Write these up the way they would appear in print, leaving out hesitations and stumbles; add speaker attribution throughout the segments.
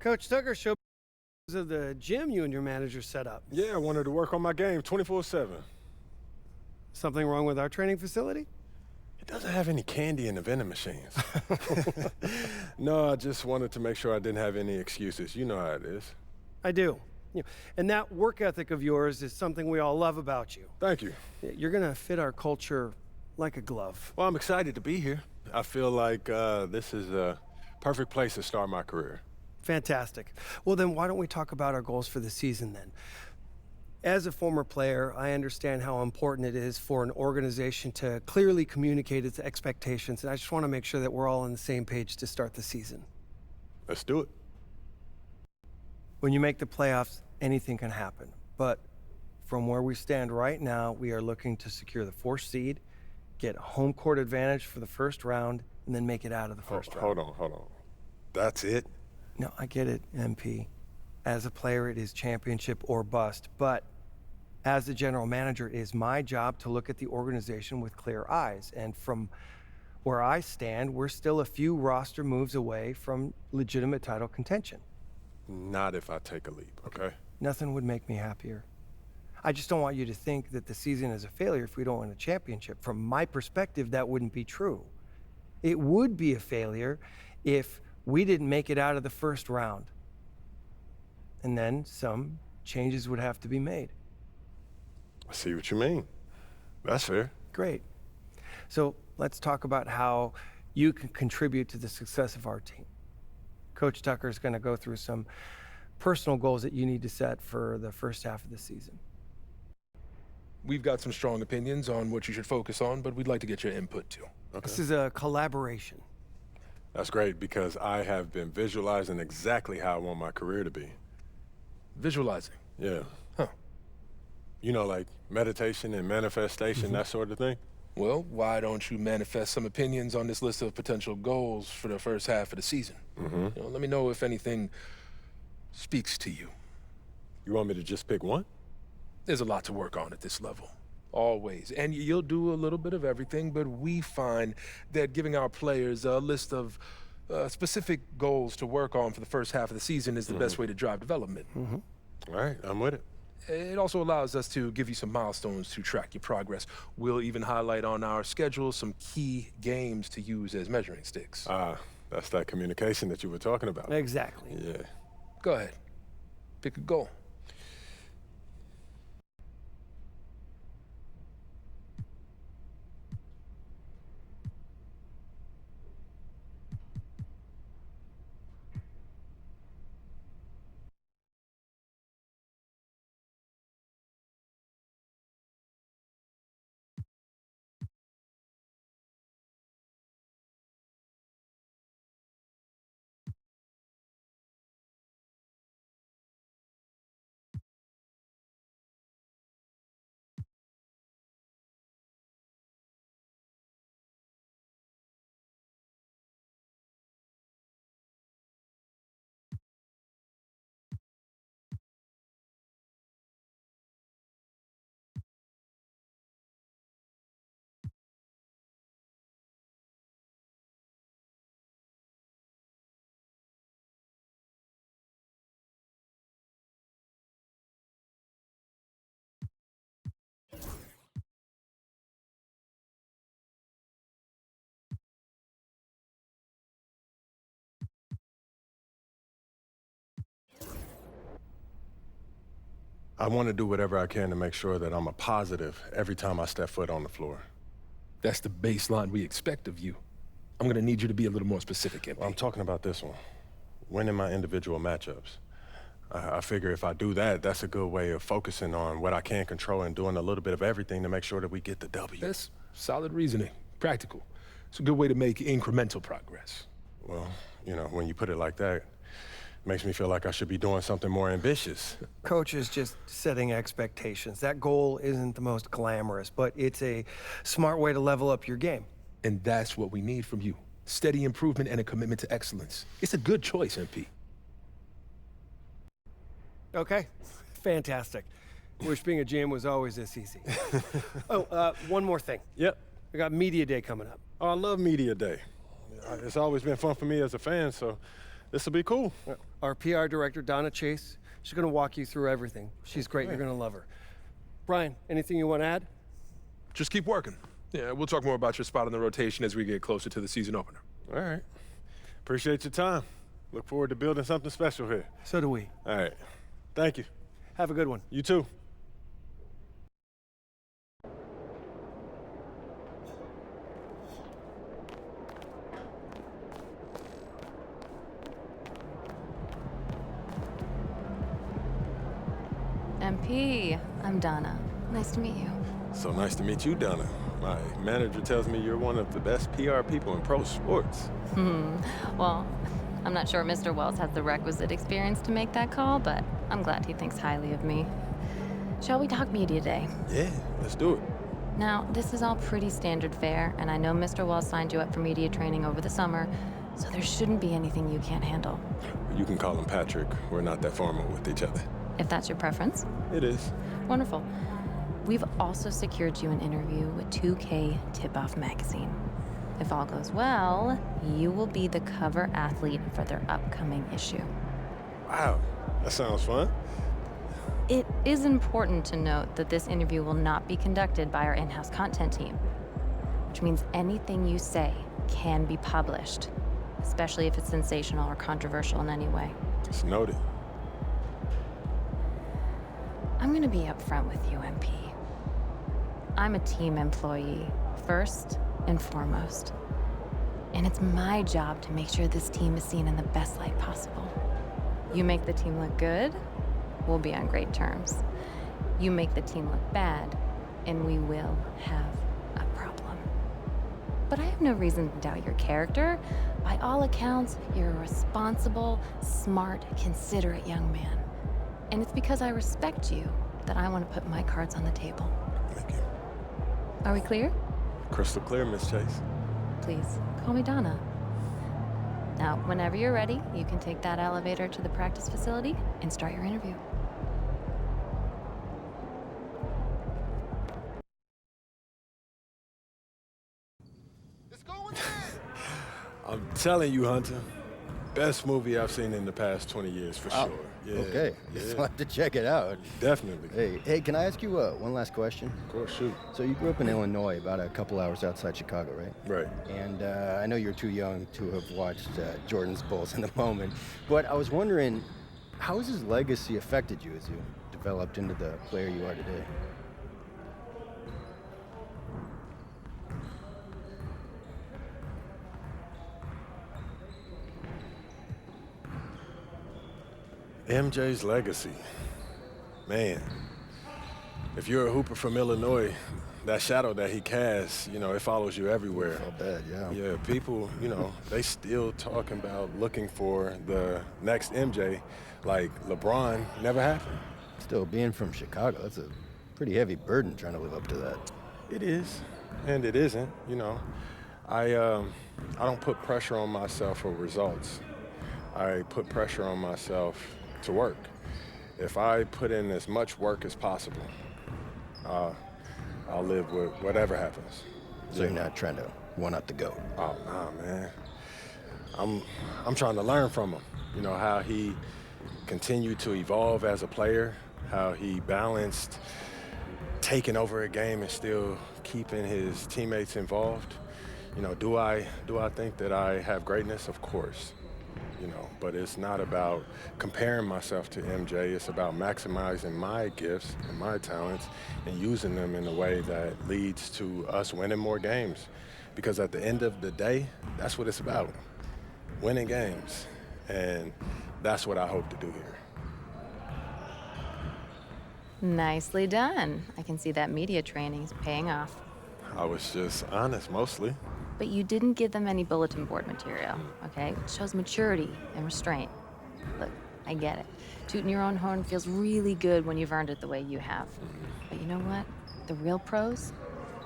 Speaker 1: Coach Tucker showed me of the gym you and your manager set up.
Speaker 2: Yeah, I wanted to work on my game 24/7.
Speaker 1: Something wrong with our training facility?
Speaker 2: It doesn't have any candy in the vending machines. No, I just wanted to make sure I didn't have any excuses. You know how it is.
Speaker 1: I do. And that work ethic of yours is something we all love about you.
Speaker 2: Thank you.
Speaker 1: You're gonna fit our culture like a glove.
Speaker 2: Well, I'm excited to be here. I feel like this is a perfect place to start my career.
Speaker 1: Fantastic. Well, then why don't we talk about our goals for the season then? As a former player, I understand how important it is for an organization to clearly communicate its expectations, and I just want to make sure that we're all on the same page to start the season.
Speaker 2: Let's do it.
Speaker 1: When you make the playoffs, anything can happen. But from where we stand right now, we are looking to secure the 4th seed, get home court advantage for the first round, and then make it out of the first round.
Speaker 2: Hold on. That's it?
Speaker 1: No, I get it, MP. As a player, it is championship or bust. But as the general manager, it is my job to look at the organization with clear eyes. And from where I stand, we're still a few roster moves away from legitimate title contention.
Speaker 2: Not if I take a leap, okay?
Speaker 1: Nothing would make me happier. I just don't want you to think that the season is a failure if we don't win a championship. From my perspective, that wouldn't be true. It would be a failure if we didn't make it out of the first round. And then some changes would have to be made.
Speaker 2: I see what you mean. That's fair.
Speaker 1: Great. So let's talk about how you can contribute to the success of our team. Coach Tucker is going to go through some personal goals that you need to set for the first half of the season.
Speaker 3: We've got some strong opinions on what you should focus on, but we'd like to get your input too.
Speaker 2: Okay.
Speaker 1: This is a collaboration.
Speaker 2: That's great because I have been visualizing exactly how I want my career to be.
Speaker 3: Visualizing.
Speaker 2: Yeah.
Speaker 3: Huh.
Speaker 2: You know, like meditation and manifestation, that sort of thing?
Speaker 3: Well, why don't you manifest some opinions on this list of potential goals for the first half of the season? Let me know if anything speaks to you.
Speaker 2: You want me to just pick one?
Speaker 3: There's a lot to work on at this level. Always. And you'll do a little bit of everything, but we find that giving our players a list of specific goals to work on for the first half of the season is the best way to drive development.
Speaker 2: All right, I'm with it.
Speaker 3: It also allows us to give you some milestones to track your progress. We'll even highlight on our schedule some key games to use as measuring sticks.
Speaker 2: That's that communication that you were talking about.
Speaker 1: Exactly.
Speaker 2: Yeah.
Speaker 3: Go ahead. Pick a goal.
Speaker 2: I want to do whatever I can to make sure that I'm a positive every time I step foot on the floor.
Speaker 3: That's the baseline we expect of you. I'm gonna need you to be a little more specific, MP.
Speaker 2: Well, I'm talking about this one. Winning my individual matchups. I figure if I do that, that's a good way of focusing on what I can control and doing a little bit of everything to make sure that we get the W.
Speaker 3: That's solid reasoning, practical. It's a good way to make incremental progress.
Speaker 2: Well, you know, when you put it like that, it makes me feel like I should be doing something more ambitious.
Speaker 1: Coach is just setting expectations. That goal isn't the most glamorous, but it's a smart way to level up your game.
Speaker 3: And that's what we need from you. Steady improvement and a commitment to excellence. It's a good choice, MP.
Speaker 1: Okay, fantastic. Wish being a GM was always this easy. One more thing.
Speaker 2: Yep.
Speaker 1: We got Media Day coming up.
Speaker 2: Oh, I love Media Day. It's always been fun for me as a fan, so This will be cool.
Speaker 1: Our PR director, Donna Chase, she's going to walk you through everything. She's great. You're going to love her. Brian, anything you want to add?
Speaker 3: Just keep working. Yeah, we'll talk more about your spot in the rotation as we get closer to the season opener.
Speaker 2: All right. Appreciate your time. Look forward to building something special here.
Speaker 1: So do we.
Speaker 2: All right. Thank you.
Speaker 1: Have a good one.
Speaker 2: You too.
Speaker 4: MP, I'm Donna. Nice to meet you.
Speaker 2: So nice to meet you, Donna. My manager tells me you're one of the best PR people in pro sports.
Speaker 4: Well, I'm not sure Mr. Wells has the requisite experience to make that call, but I'm glad he thinks highly of me. Shall we talk media day?
Speaker 2: Yeah, let's do it.
Speaker 4: Now, this is all pretty standard fare, and I know Mr. Wells signed you up for media training over the summer, so there shouldn't be anything you can't handle.
Speaker 2: You can call him Patrick. We're not that formal with each other.
Speaker 4: If that's your preference.
Speaker 2: It is.
Speaker 4: Wonderful. We've also secured you an interview with 2K Tip-Off magazine. If all goes well, you will be the cover athlete for their upcoming issue.
Speaker 2: Wow, that sounds fun.
Speaker 4: It is important to note that this interview will not be conducted by our in-house content team, which means anything you say can be published, especially if it's sensational or controversial in any way.
Speaker 2: It's noted.
Speaker 4: I'm gonna be upfront with you, MP. I'm a team employee, first and foremost. And it's my job to make sure this team is seen in the best light possible. You make the team look good, we'll be on great terms. You make the team look bad, and we will have a problem. But I have no reason to doubt your character. By all accounts, you're a responsible, smart, considerate young man. And it's because I respect you that I want to put my cards on the table.
Speaker 2: Thank you.
Speaker 4: Are we clear?
Speaker 2: Crystal clear, Miss Chase.
Speaker 4: Please, call me Donna. Now, whenever you're ready, you can take that elevator to the practice facility and start your interview.
Speaker 2: I'm telling you, Hunter, best movie I've seen in the past 20 years for sure. Yeah,
Speaker 5: Okay,
Speaker 2: yeah,
Speaker 5: so I have to check it out.
Speaker 2: definitely.
Speaker 5: Hey, can I ask you one last question?
Speaker 2: Of course, shoot.
Speaker 5: So you grew up in Illinois, about a couple hours outside Chicago, right?
Speaker 2: Right.
Speaker 5: And I know you're too young to have watched Jordan's Bulls in the moment, but I was wondering, how has his legacy affected you as you developed into the player you are today?
Speaker 2: MJ's legacy. Man, if you're a hooper from Illinois, that shadow that he casts, it follows you everywhere.
Speaker 5: Felt bad, yeah.
Speaker 2: Yeah, people, they still talking about looking for the next MJ, like LeBron never happened.
Speaker 5: Still, being from Chicago, that's a pretty heavy burden trying to live up to that.
Speaker 2: It is, and it isn't, I don't put pressure on myself for results. I put pressure on myself to work. If I put in as much work as possible, I'll live with whatever happens.
Speaker 5: So you're not trying to one-up the GOAT.
Speaker 2: Oh, nah, man. I'm trying to learn from him. How he continued to evolve as a player, how he balanced taking over a game and still keeping his teammates involved. Do I think that I have greatness? Of course. But it's not about comparing myself to MJ. It's about maximizing my gifts and my talents and using them in a way that leads to us winning more games. Because at the end of the day, that's what it's about, winning games. And that's what I hope to do here.
Speaker 4: Nicely done. I can see that media training is paying off.
Speaker 2: I was just honest, mostly.
Speaker 4: But you didn't give them any bulletin board material, okay? It shows maturity and restraint. Look, I get it. Tooting your own horn feels really good when you've earned it the way you have. But you know what? The real pros,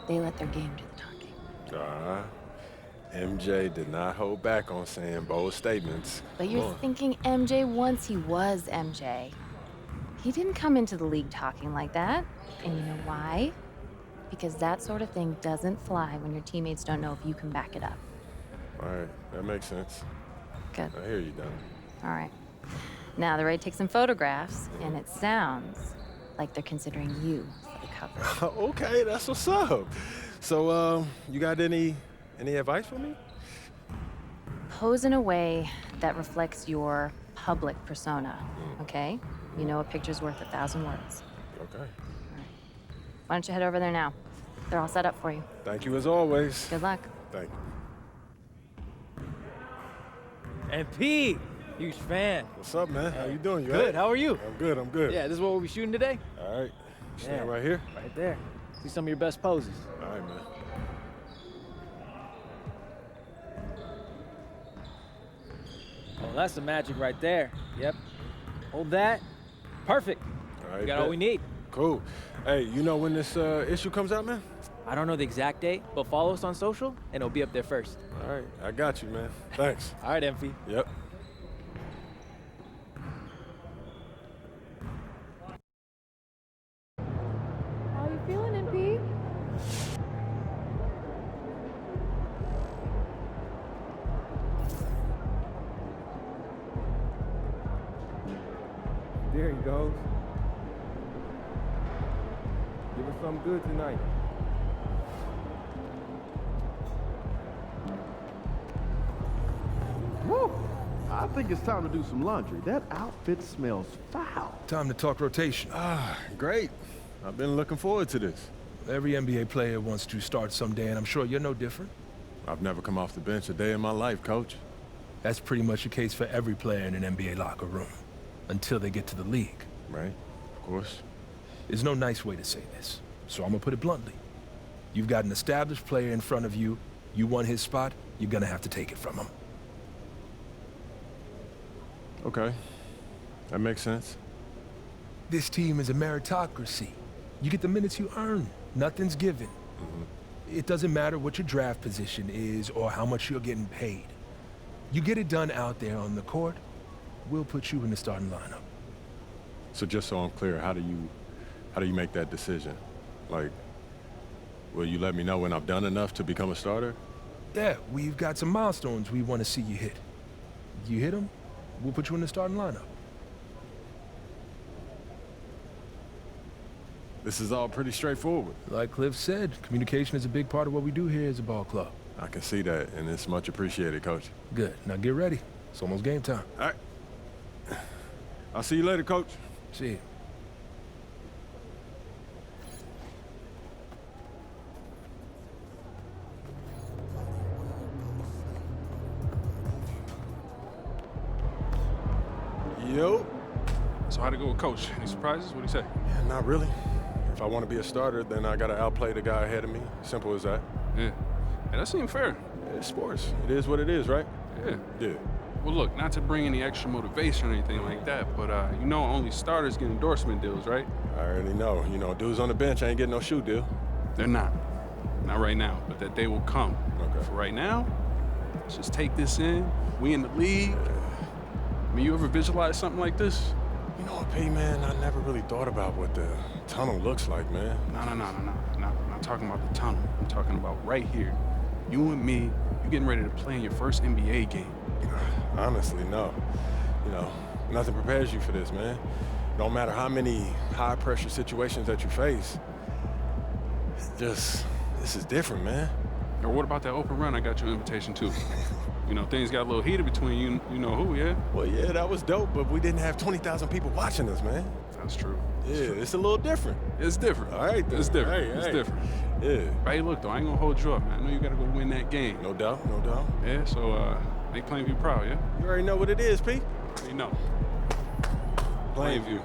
Speaker 4: they let their game do the talking.
Speaker 2: MJ did not hold back on saying bold statements.
Speaker 4: But you're thinking MJ once he was MJ. He didn't come into the league talking like that. And you know why? Because that sort of thing doesn't fly when your teammates don't know if you can back it up.
Speaker 2: All right, that makes sense.
Speaker 4: Good.
Speaker 2: I hear you, Don.
Speaker 4: All right. Now they're ready to take some photographs, and it sounds like they're considering you for the cover.
Speaker 2: Okay, that's what's up. So, you got any advice for me?
Speaker 4: Pose in a way that reflects your public persona, okay? You know a picture's worth 1,000 words.
Speaker 2: Okay.
Speaker 4: Why don't you head over there now? They're all set up for you.
Speaker 2: Thank you as always.
Speaker 4: Good luck.
Speaker 2: Thank you.
Speaker 6: And P, huge fan.
Speaker 2: What's up, man? How you doing? You all
Speaker 6: Good,
Speaker 2: right?
Speaker 6: how are you?
Speaker 2: I'm good, I'm good.
Speaker 6: Yeah, this is what we'll be shooting today?
Speaker 2: All right. Stand
Speaker 6: Yeah.
Speaker 2: right here.
Speaker 6: Right there. See some of your best poses.
Speaker 2: All right, man.
Speaker 6: Oh, that's the magic right there. Yep. Hold that. Perfect.
Speaker 2: All right.
Speaker 6: We got all
Speaker 2: bet.
Speaker 6: we need.
Speaker 2: Cool. Hey, you know when this issue comes out, man?
Speaker 6: I don't know the exact date, but follow us on social and it'll be up there first.
Speaker 2: All right. I got you, man. Thanks.
Speaker 6: All right, MP.
Speaker 2: Yep.
Speaker 4: How you feeling, MP?
Speaker 7: There he goes. Give us something good tonight.
Speaker 8: Woo! I think it's time to do some laundry. That outfit smells foul.
Speaker 3: Time to talk rotation.
Speaker 2: Great. I've been looking forward to this.
Speaker 3: Every NBA player wants to start someday, and I'm sure you're no different.
Speaker 2: I've never come off the bench a day in my life, Coach.
Speaker 3: That's pretty much the case for every player in an NBA locker room, until they get to the league.
Speaker 2: Right? Of course.
Speaker 3: There's no nice way to say this, so I'm gonna put it bluntly. You've got an established player in front of you. You want his spot, you're gonna have to take it from him.
Speaker 2: Okay. That makes sense.
Speaker 3: This team is a meritocracy. You get the minutes you earn. Nothing's given. It doesn't matter what your draft position is or how much you're getting paid. You get it done out there on the court, we'll put you in the starting lineup.
Speaker 2: So just so I'm clear, how do you make that decision? Like, will you let me know when I've done enough to become a starter?
Speaker 3: Yeah, we've got some milestones we want to see you hit. You hit them, we'll put you in the starting lineup.
Speaker 2: This is all pretty straightforward.
Speaker 3: Like Cliff said, communication is a big part of what we do here as a ball club.
Speaker 2: I can see that, and it's much appreciated, Coach.
Speaker 3: Good. Now get ready. It's almost game time.
Speaker 2: All right. I'll see you later, Coach.
Speaker 3: See you.
Speaker 2: Yo.
Speaker 9: So how'd it go with Coach? Any surprises? What'd he say?
Speaker 2: Yeah, not really. If I want to be a starter, then I got to outplay the guy ahead of me. Simple as that.
Speaker 9: Yeah. Yeah, that seemed fair.
Speaker 2: It's sports. It is what it is, right?
Speaker 9: Yeah.
Speaker 2: Yeah.
Speaker 9: Well, look, not to bring any extra motivation or anything like that, but you know only starters get endorsement deals, right?
Speaker 2: I already know. You know, dudes on the bench ain't getting no shoe deal.
Speaker 9: They're not. Not right now, but that day will come.
Speaker 2: Okay.
Speaker 9: For right now, let's just take this in. We in the league. I mean, you ever visualize something like this?
Speaker 2: You know what, P, man? I never really thought about what the tunnel looks like, man.
Speaker 9: No. I'm not talking about the tunnel. I'm talking about right here. You and me, you getting ready to play in your first NBA game.
Speaker 2: Honestly, no. You know, nothing prepares you for this, man. No matter how many high-pressure situations that you face, this is different, man.
Speaker 9: Or what about that open run I got you an invitation to? You know, things got a little heated between you know who, yeah?
Speaker 2: Well, yeah, that was dope, but we didn't have 20,000 people watching us, man.
Speaker 9: That's true.
Speaker 2: Yeah, it's a little different.
Speaker 9: It's different.
Speaker 2: All right, then.
Speaker 9: It's different.
Speaker 2: Hey,
Speaker 9: It's
Speaker 2: hey.
Speaker 9: different.
Speaker 2: Yeah,
Speaker 9: But hey, look, though, I ain't gonna hold you up, man. I know you gotta go win that game.
Speaker 2: no doubt, no doubt.
Speaker 9: Yeah, so, make Plainview proud, yeah?
Speaker 2: You already know what it is, P.
Speaker 9: You know.
Speaker 2: Plainview.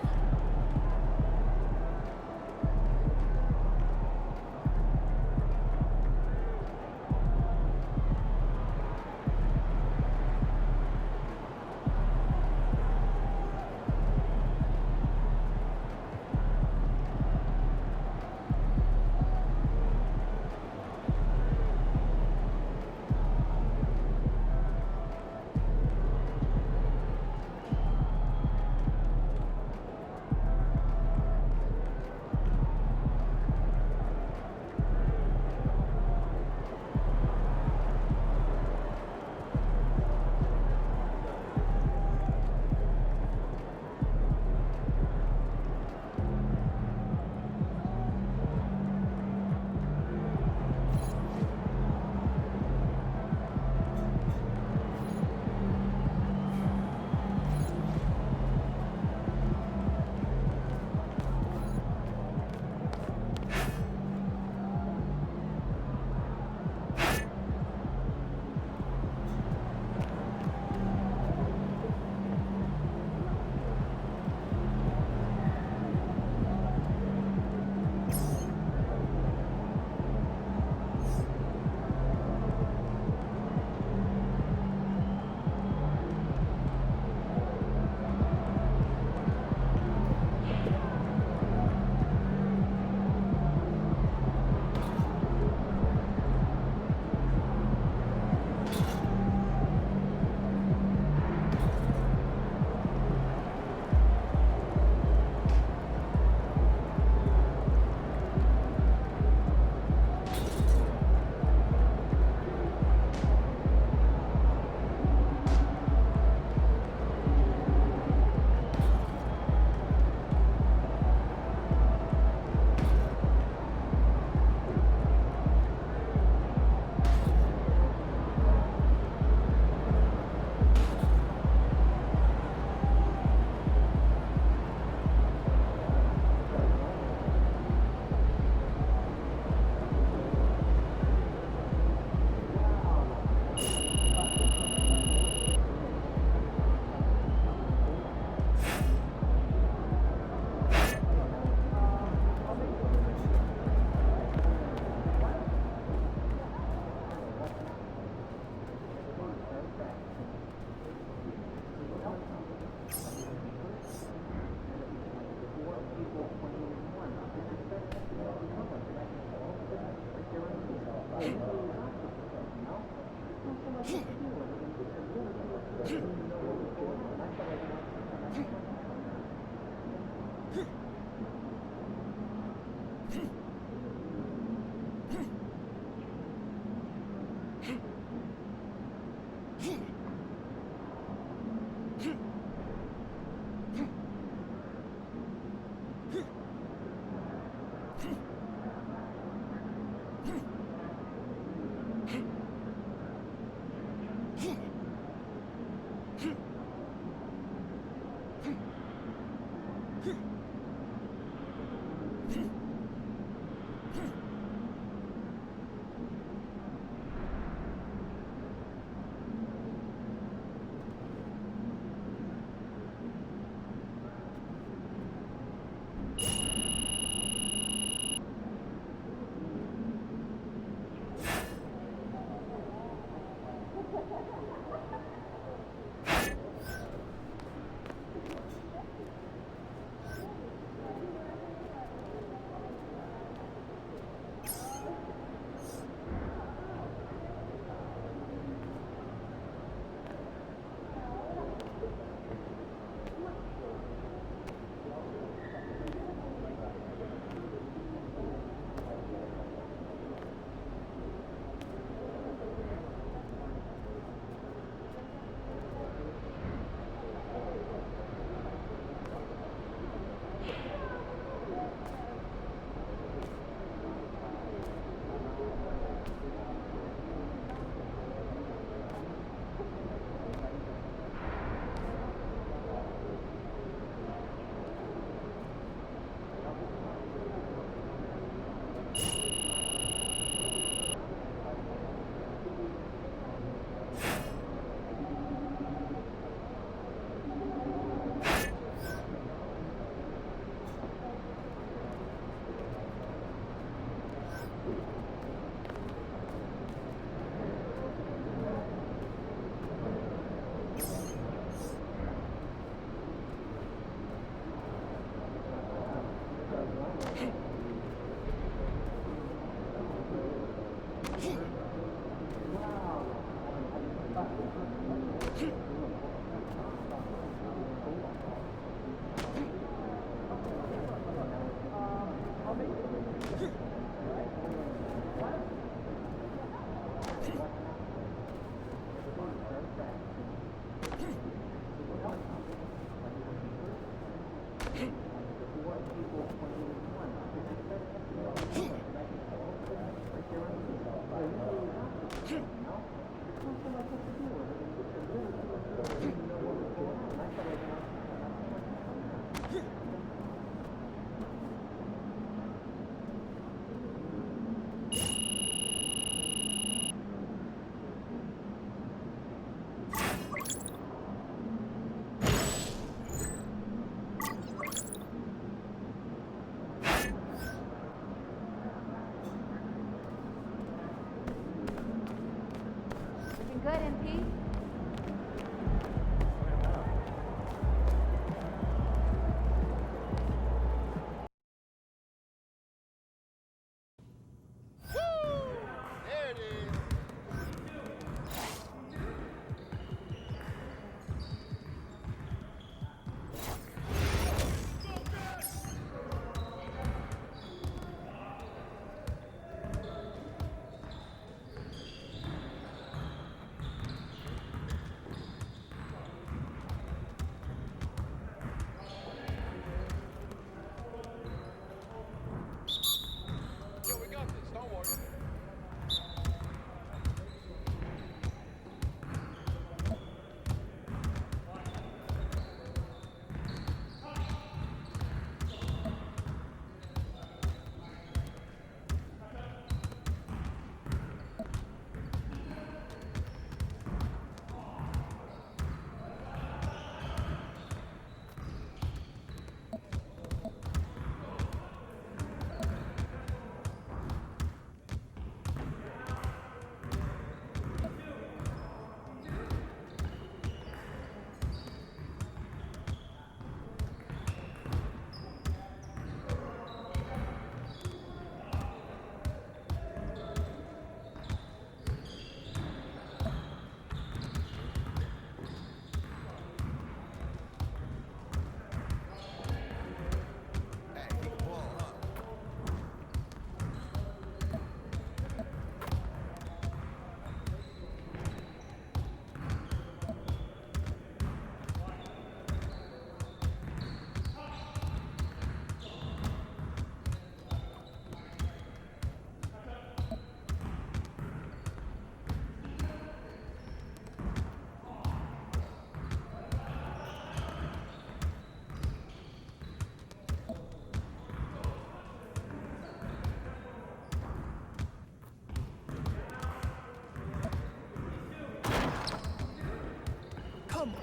Speaker 4: Good, MP?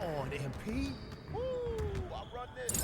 Speaker 8: on, MP.
Speaker 10: Woo! I run this.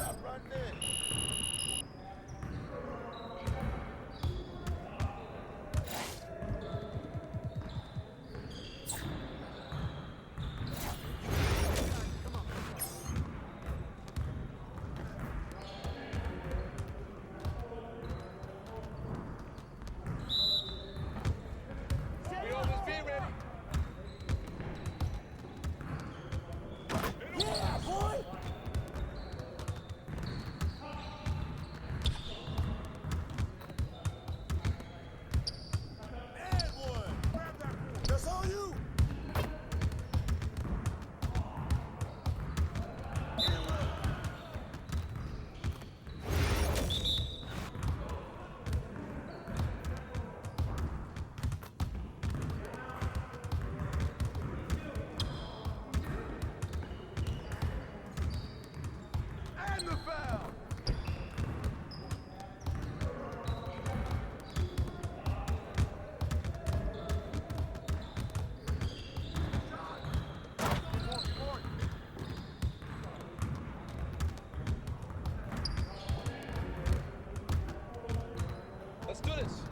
Speaker 3: Let's do this.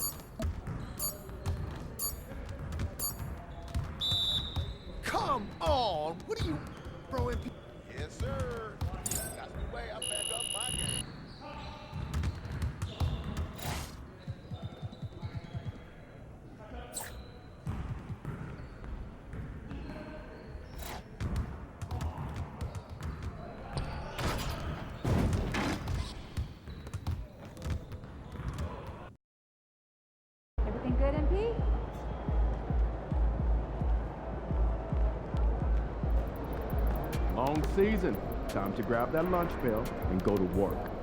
Speaker 8: Come on! What are you, bro, MP?
Speaker 10: Yes, sir. That's the way I back up my game.
Speaker 11: Everything good, MP?
Speaker 8: Long season. Time to grab that lunch bell and go to work.